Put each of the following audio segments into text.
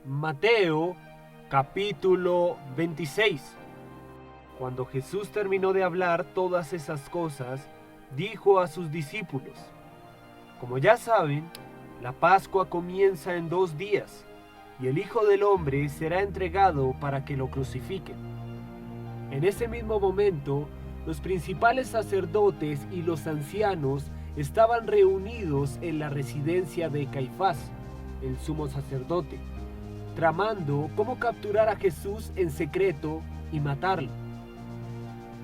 Mateo capítulo 26. Cuando Jesús terminó de hablar todas esas cosas, dijo a sus discípulos: Como ya saben, la Pascua comienza en 2 días, y el Hijo del Hombre será entregado para que lo crucifiquen. En ese mismo momento, los principales sacerdotes y los ancianos estaban reunidos en la residencia de Caifás, el sumo sacerdote, tramando cómo capturar a Jesús en secreto y matarlo.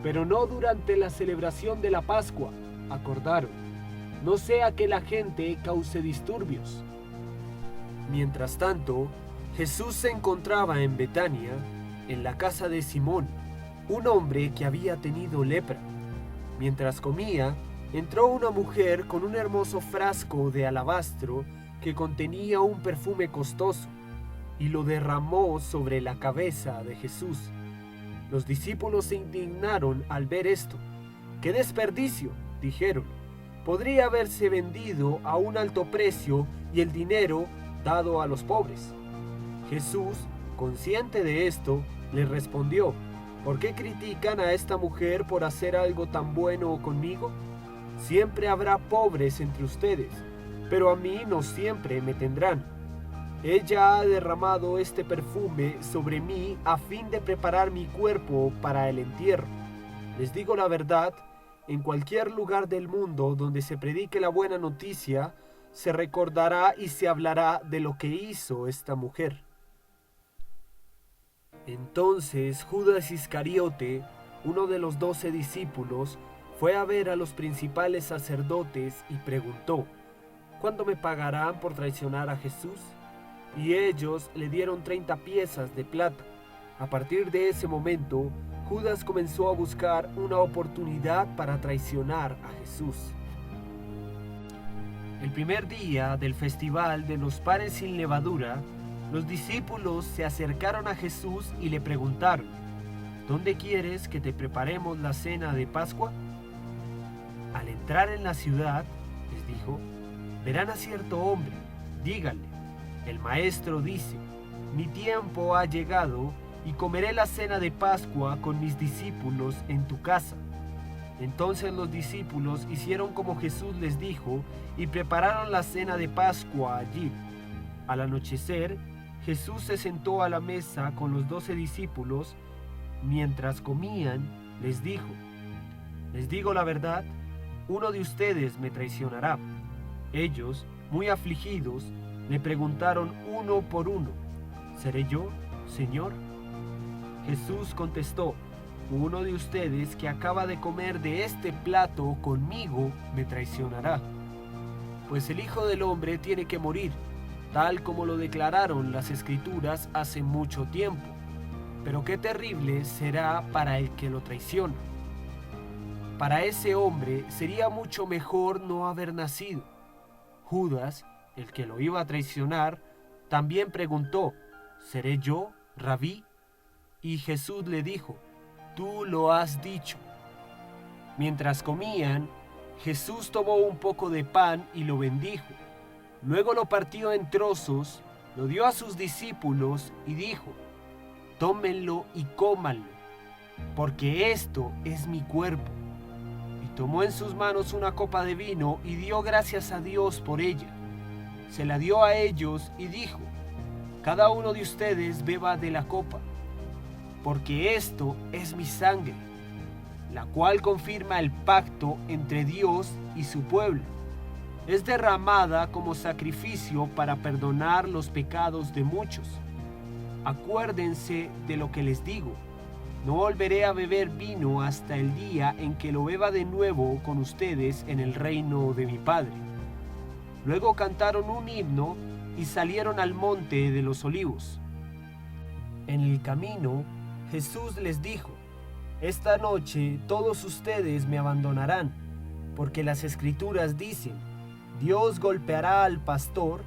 Pero no durante la celebración de la Pascua, acordaron, no sea que la gente cause disturbios. Mientras tanto, Jesús se encontraba en Betania, en la casa de Simón, un hombre que había tenido lepra. Mientras comía, entró una mujer con un hermoso frasco de alabastro que contenía un perfume costoso, y lo derramó sobre la cabeza de Jesús. Los discípulos se indignaron al ver esto. ¡Qué desperdicio!, dijeron. Podría haberse vendido a un alto precio y el dinero dado a los pobres. Jesús, consciente de esto, les respondió: ¿Por qué critican a esta mujer por hacer algo tan bueno conmigo? Siempre habrá pobres entre ustedes, pero a mí no siempre me tendrán. Ella ha derramado este perfume sobre mí a fin de preparar mi cuerpo para el entierro. Les digo la verdad, en cualquier lugar del mundo donde se predique la buena noticia, se recordará y se hablará de lo que hizo esta mujer. Entonces Judas Iscariote, uno de los 12 discípulos, fue a ver a los principales sacerdotes y preguntó: ¿Cuánto me pagarán por traicionar a Jesús? Y ellos le dieron 30 piezas de plata. A partir de ese momento, Judas comenzó a buscar una oportunidad para traicionar a Jesús. El primer día del festival de los panes sin levadura, los discípulos se acercaron a Jesús y le preguntaron: ¿Dónde quieres que te preparemos la cena de Pascua? Al entrar en la ciudad, les dijo, verán a cierto hombre, díganle: el maestro dice, mi tiempo ha llegado y comeré la cena de Pascua con mis discípulos en tu casa. Entonces los discípulos hicieron como Jesús les dijo y prepararon la cena de Pascua allí. Al anochecer, Jesús se sentó a la mesa con los 12 discípulos. Mientras comían, les dijo: Les digo la verdad, uno de ustedes me traicionará. Ellos, muy afligidos, le preguntaron uno por uno: ¿Seré yo, Señor? Jesús contestó: Uno de ustedes que acaba de comer de este plato conmigo me traicionará. Pues el Hijo del Hombre tiene que morir, tal como lo declararon las Escrituras hace mucho tiempo. Pero qué terrible será para el que lo traiciona. Para ese hombre sería mucho mejor no haber nacido. Judas, el que lo iba a traicionar, también preguntó: ¿Seré yo, Rabí? Y Jesús le dijo: Tú lo has dicho. Mientras comían, Jesús tomó un poco de pan y lo bendijo. Luego lo partió en trozos, lo dio a sus discípulos y dijo: Tómenlo y cómanlo, porque esto es mi cuerpo. Y tomó en sus manos una copa de vino y dio gracias a Dios por ella. Se la dio a ellos y dijo: Cada uno de ustedes beba de la copa, porque esto es mi sangre, la cual confirma el pacto entre Dios y su pueblo. Es derramada como sacrificio para perdonar los pecados de muchos. Acuérdense de lo que les digo. No volveré a beber vino hasta el día en que lo beba de nuevo con ustedes en el reino de mi Padre. Luego cantaron un himno y salieron al monte de los olivos. En el camino, Jesús les dijo: Esta noche todos ustedes me abandonarán, porque las Escrituras dicen: Dios golpeará al pastor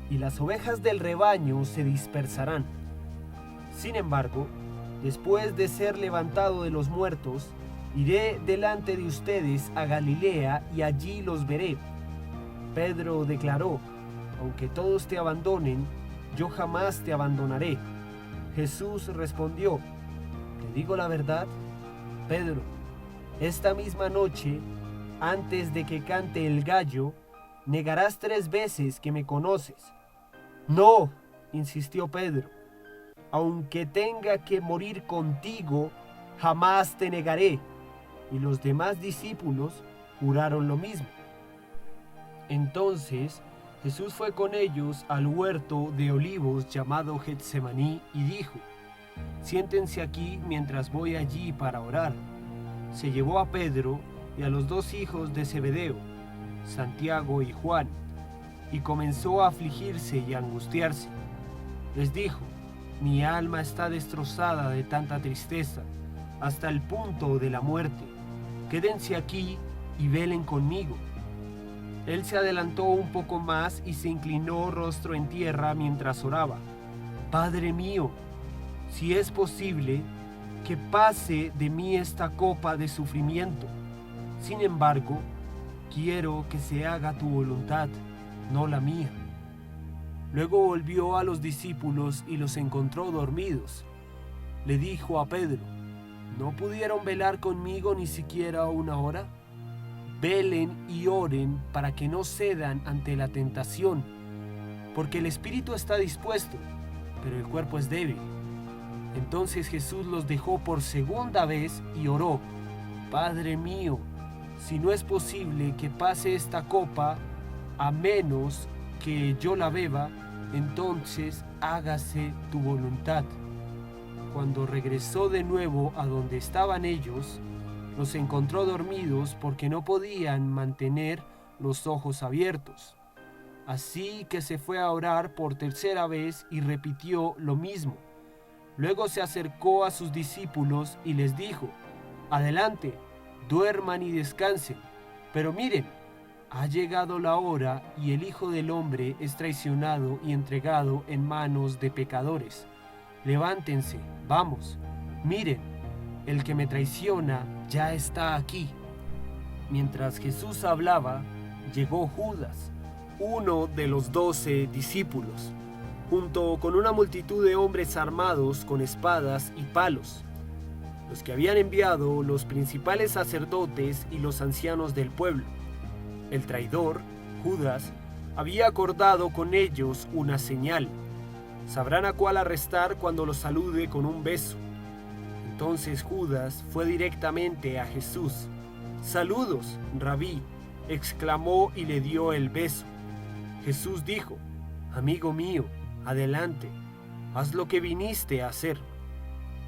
y las ovejas del rebaño se dispersarán. Sin embargo, después de ser levantado de los muertos, iré delante de ustedes a Galilea y allí los veré. Pedro declaró: Aunque todos te abandonen, yo jamás te abandonaré. Jesús respondió, ¿te digo la verdad? Pedro, esta misma noche, antes de que cante el gallo, negarás 3 veces que me conoces. No, insistió Pedro, aunque tenga que morir contigo, jamás te negaré. Y los demás discípulos juraron lo mismo. Entonces Jesús fue con ellos al huerto de olivos llamado Getsemaní y dijo, siéntense aquí mientras voy allí para orar. Se llevó a Pedro y a los 2 hijos de Zebedeo, Santiago y Juan, y comenzó a afligirse y a angustiarse. Les dijo, mi alma está destrozada de tanta tristeza, hasta el punto de la muerte. Quédense aquí y velen conmigo. Él se adelantó un poco más y se inclinó rostro en tierra mientras oraba. Padre mío, si es posible, que pase de mí esta copa de sufrimiento. Sin embargo, quiero que se haga tu voluntad, no la mía. Luego volvió a los discípulos y los encontró dormidos. Le dijo a Pedro, ¿no pudieron velar conmigo ni siquiera 1 hora? Velen y oren para que no cedan ante la tentación, porque el espíritu está dispuesto, pero el cuerpo es débil. Entonces Jesús los dejó por 2ª vez y oró, Padre mío, si no es posible que pase esta copa, a menos que yo la beba, entonces hágase tu voluntad. Cuando regresó de nuevo a donde estaban ellos, los encontró dormidos porque no podían mantener los ojos abiertos. Así que se fue a orar por 3ª vez y repitió lo mismo. Luego se acercó a sus discípulos y les dijo, adelante, duerman y descansen. Pero miren, ha llegado la hora y el Hijo del Hombre es traicionado y entregado en manos de pecadores. Levántense, vamos, miren. El que me traiciona ya está aquí. Mientras Jesús hablaba, llegó Judas, uno de los 12 discípulos, junto con una multitud de hombres armados con espadas y palos, los que habían enviado los principales sacerdotes y los ancianos del pueblo. El traidor, Judas, había acordado con ellos una señal. Sabrán a cuál arrestar cuando los salude con un beso. Entonces Judas fue directamente a Jesús. «Saludos, Rabí», exclamó y le dio el beso. Jesús dijo, «Amigo mío, adelante, haz lo que viniste a hacer».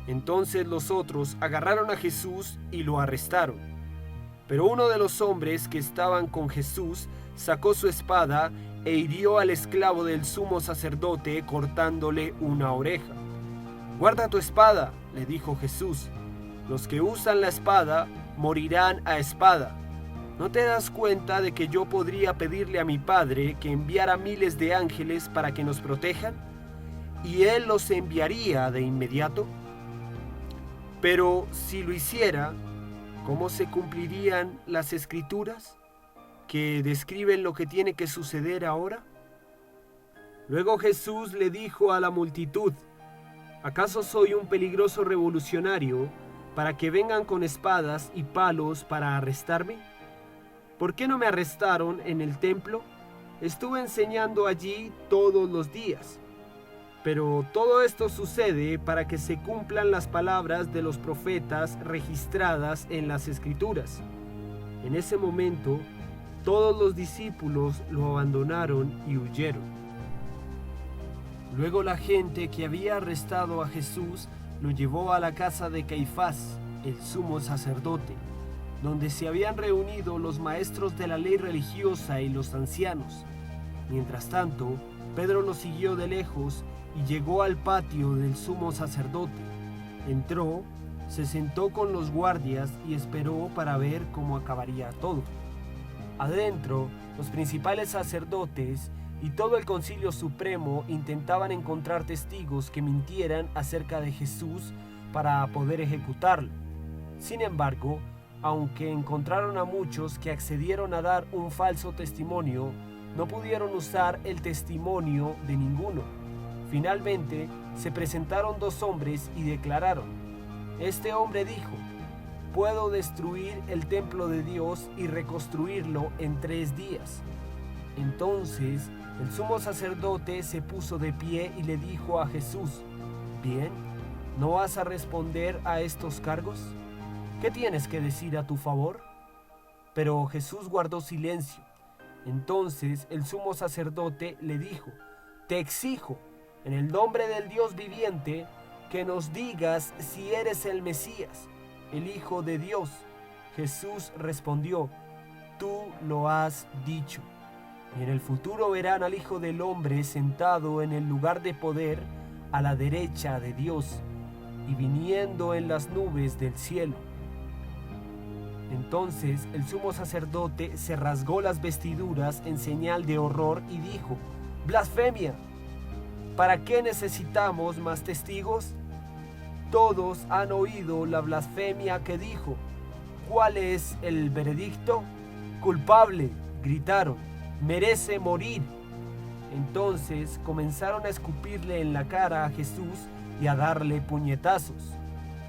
Entonces los otros agarraron a Jesús y lo arrestaron. Pero uno de los hombres que estaban con Jesús sacó su espada e hirió al esclavo del sumo sacerdote cortándole una oreja. «Guarda tu espada», le dijo Jesús, «los que usan la espada morirán a espada. ¿No te das cuenta de que yo podría pedirle a mi Padre que enviara miles de ángeles para que nos protejan? ¿Y Él los enviaría de inmediato? Pero si lo hiciera, ¿cómo se cumplirían las Escrituras que describen lo que tiene que suceder ahora?» Luego Jesús le dijo a la multitud, ¿acaso soy un peligroso revolucionario para que vengan con espadas y palos para arrestarme? ¿Por qué no me arrestaron en el templo? Estuve enseñando allí todos los días. Pero todo esto sucede para que se cumplan las palabras de los profetas registradas en las Escrituras. En ese momento, todos los discípulos lo abandonaron y huyeron. Luego la gente que había arrestado a Jesús lo llevó a la casa de Caifás, el sumo sacerdote, donde se habían reunido los maestros de la ley religiosa y los ancianos. Mientras tanto, Pedro lo siguió de lejos y llegó al patio del sumo sacerdote. Entró, se sentó con los guardias y esperó para ver cómo acabaría todo. Adentro, los principales sacerdotes y todo el Concilio Supremo intentaban encontrar testigos que mintieran acerca de Jesús para poder ejecutarlo. Sin embargo, aunque encontraron a muchos que accedieron a dar un falso testimonio, no pudieron usar el testimonio de ninguno. Finalmente, se presentaron 2 hombres y declararon: este hombre dijo: puedo destruir el templo de Dios y reconstruirlo en 3 días. Entonces el sumo sacerdote se puso de pie y le dijo a Jesús: bien, ¿no vas a responder a estos cargos? ¿Qué tienes que decir a tu favor? Pero Jesús guardó silencio. Entonces el sumo sacerdote le dijo: te exijo, en el nombre del Dios viviente, que nos digas si eres el Mesías, el Hijo de Dios. Jesús respondió: tú lo has dicho. Y en el futuro verán al Hijo del Hombre sentado en el lugar de poder a la derecha de Dios y viniendo en las nubes del cielo. Entonces el sumo sacerdote se rasgó las vestiduras en señal de horror y dijo: ¡blasfemia! ¿Para qué necesitamos más testigos? Todos han oído la blasfemia que dijo. ¿Cuál es el veredicto? Culpable, gritaron, merece morir. Entonces comenzaron a escupirle en la cara a Jesús y a darle puñetazos.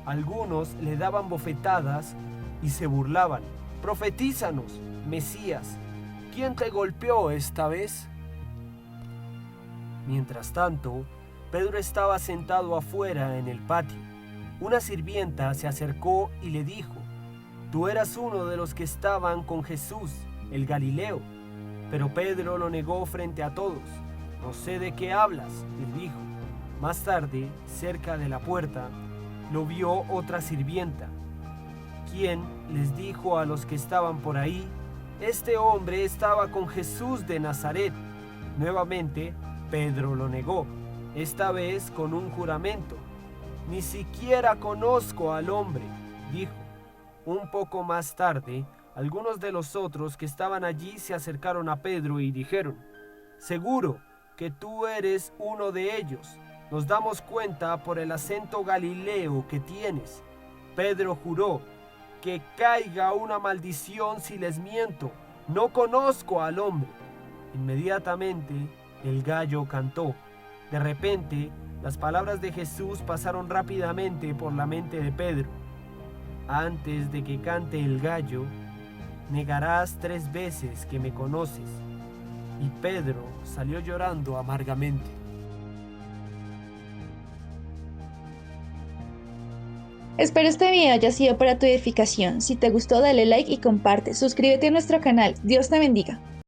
Algunos le daban bofetadas y se burlaban: profetízanos, Mesías, ¿quién te golpeó esta vez? Mientras tanto, Pedro estaba sentado afuera en el patio. Una sirvienta se acercó y le dijo: tú eras uno de los que estaban con Jesús, el Galileo. Pero Pedro lo negó frente a todos. No sé de qué hablas, le dijo. Más tarde, cerca de la puerta, lo vio otra sirvienta, quien les dijo a los que estaban por ahí: este hombre estaba con Jesús de Nazaret. Nuevamente, Pedro lo negó, esta vez con un juramento: ni siquiera conozco al hombre, dijo. Un poco más tarde, algunos de los otros que estaban allí se acercaron a Pedro y dijeron: seguro que tú eres uno de ellos. Nos damos cuenta por el acento galileo que tienes. Pedro juró: que caiga una maldición si les miento. No conozco al hombre. Inmediatamente el gallo cantó. De repente, las palabras de Jesús pasaron rápidamente por la mente de Pedro. Antes de que cante el gallo, negarás 3 veces que me conoces. Y Pedro salió llorando amargamente. Espero este video haya sido para tu edificación. Si te gustó, dale like y comparte. Suscríbete a nuestro canal. Dios te bendiga.